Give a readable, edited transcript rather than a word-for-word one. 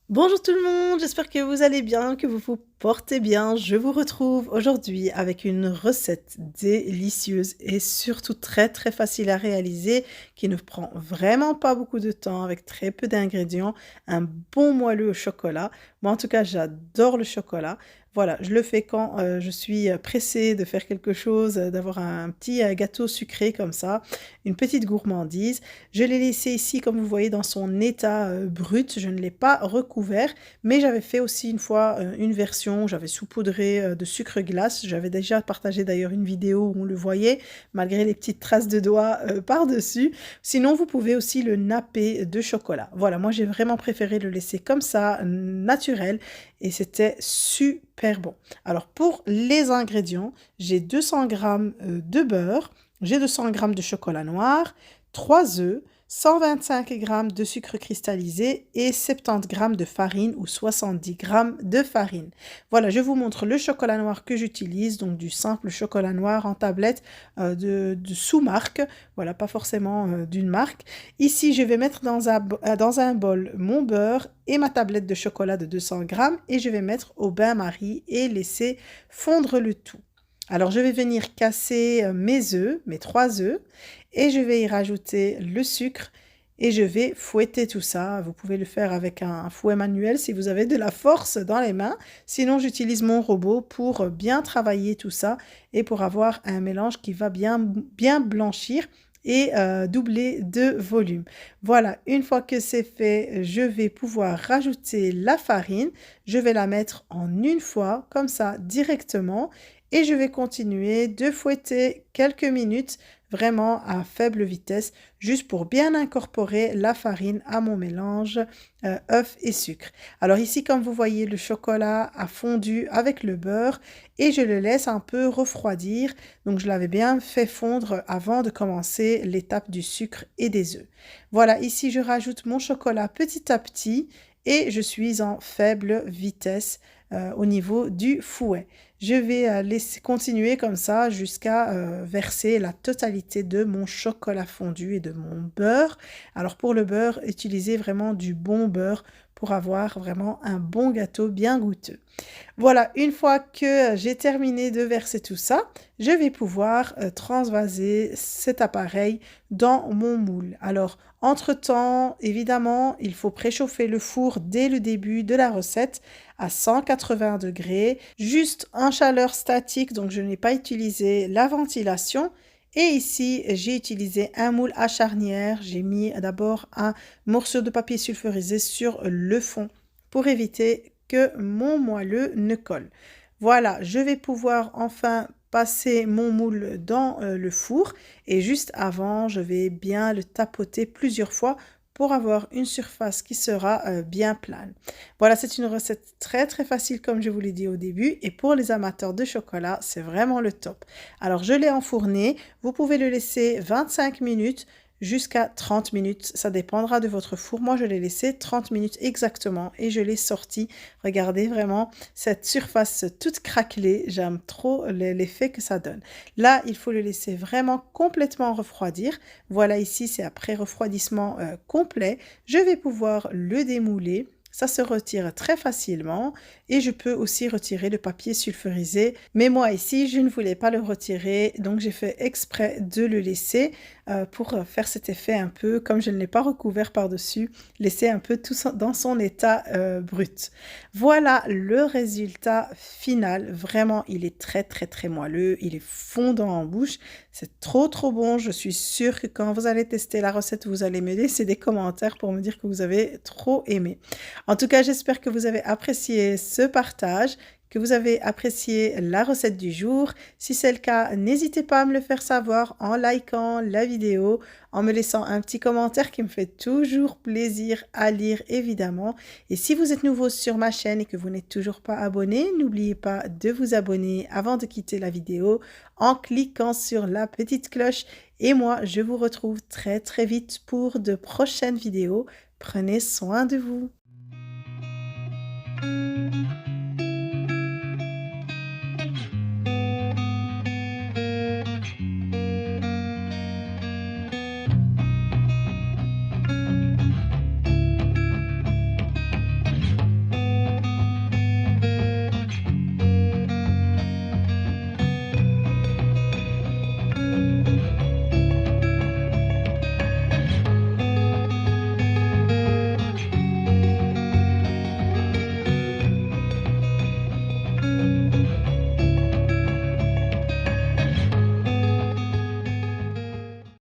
Bonjour tout le monde, j'espère que vous allez bien, que vous vous portez bien. Je vous retrouve aujourd'hui avec une recette délicieuse et surtout très très facile à réaliser, qui ne prend vraiment pas beaucoup de temps, avec très peu d'ingrédients, un bon moelleux au chocolat. Moi en tout cas j'adore le chocolat. Voilà, je le fais quand je suis pressée de faire quelque chose, d'avoir un petit gâteau sucré comme ça, une petite gourmandise. Je l'ai laissé ici, comme vous voyez, dans son état brut. Je ne l'ai pas recouvert, mais j'avais fait aussi une fois une version où j'avais saupoudré de sucre glace. J'avais déjà partagé d'ailleurs une vidéo où on le voyait, malgré les petites traces de doigts par-dessus. Sinon, vous pouvez aussi le napper de chocolat. Voilà, moi j'ai vraiment préféré le laisser comme ça, naturel, et c'était super bon. Alors pour les ingrédients, j'ai 200 grammes de beurre, j'ai 200 grammes de chocolat noir, 3 œufs, 125 grammes de sucre cristallisé et 70 grammes de farine ou 70 grammes de farine. Voilà, je vous montre le chocolat noir que j'utilise, donc du simple chocolat noir en tablette de sous-marque, voilà, pas forcément d'une marque. Ici, je vais mettre dans un bol mon beurre et ma tablette de chocolat de 200 grammes et je vais mettre au bain-marie et laisser fondre le tout. Alors, je vais venir casser mes œufs, mes 3 œufs, et je vais y rajouter le sucre et je vais fouetter tout ça. Vous pouvez le faire avec un fouet manuel si vous avez de la force dans les mains. Sinon, j'utilise mon robot pour bien travailler tout ça et pour avoir un mélange qui va bien blanchir et doubler de volume. Voilà, une fois que c'est fait, je vais pouvoir rajouter la farine. Je vais la mettre en une fois, comme ça, directement. Et je vais continuer de fouetter quelques minutes, vraiment à faible vitesse, juste pour bien incorporer la farine à mon mélange œuf et sucre. Alors ici, comme vous voyez, le chocolat a fondu avec le beurre et je le laisse un peu refroidir. Donc je l'avais bien fait fondre avant de commencer l'étape du sucre et des œufs. Voilà, ici je rajoute mon chocolat petit à petit et je suis en faible vitesse au niveau du fouet. Je vais laisser continuer comme ça jusqu'à verser la totalité de mon chocolat fondu et de mon beurre. Alors pour le beurre, utilisez vraiment du bon beurre pour avoir vraiment un bon gâteau bien goûteux. Voilà, une fois que j'ai terminé de verser tout ça, je vais pouvoir transvaser cet appareil dans mon moule. Alors, entre-temps, évidemment, il faut préchauffer le four dès le début de la recette à 180 degrés, juste en chaleur statique, donc je n'ai pas utilisé la ventilation. Et ici, j'ai utilisé un moule à charnière. J'ai mis d'abord un morceau de papier sulfurisé sur le fond pour éviter que mon moelleux ne colle. Voilà, je vais pouvoir enfin passer mon moule dans le four et juste avant, je vais bien le tapoter plusieurs fois pour avoir une surface qui sera bien plane. Voilà, c'est une recette très très facile comme je vous l'ai dit au début et pour les amateurs de chocolat, c'est vraiment le top. Alors, je l'ai enfourné, vous pouvez le laisser 25 minutes jusqu'à 30 minutes. Ça dépendra de votre four. Moi, je l'ai laissé 30 minutes exactement et je l'ai sorti. Regardez vraiment cette surface toute craquelée. J'aime trop l'effet que ça donne. Là, il faut le laisser vraiment complètement refroidir. Voilà, ici, c'est après refroidissement complet. Je vais pouvoir le démouler. Ça se retire très facilement et je peux aussi retirer le papier sulfurisé. Mais moi ici, je ne voulais pas le retirer, donc j'ai fait exprès de le laisser pour faire cet effet un peu, comme je ne l'ai pas recouvert par-dessus, laisser un peu tout dans son état brut. Voilà le résultat final. Vraiment, il est très très très moelleux, il est fondant en bouche. C'est trop trop bon. Je suis sûre que quand vous allez tester la recette, vous allez me laisser des commentaires pour me dire que vous avez trop aimé. En tout cas, j'espère que vous avez apprécié ce partage, que vous avez apprécié la recette du jour. Si c'est le cas, n'hésitez pas à me le faire savoir en likant la vidéo, en me laissant un petit commentaire qui me fait toujours plaisir à lire évidemment. Et si vous êtes nouveau sur ma chaîne et que vous n'êtes toujours pas abonné, n'oubliez pas de vous abonner avant de quitter la vidéo en cliquant sur la petite cloche. Et moi, je vous retrouve très très vite pour de prochaines vidéos. Prenez soin de vous.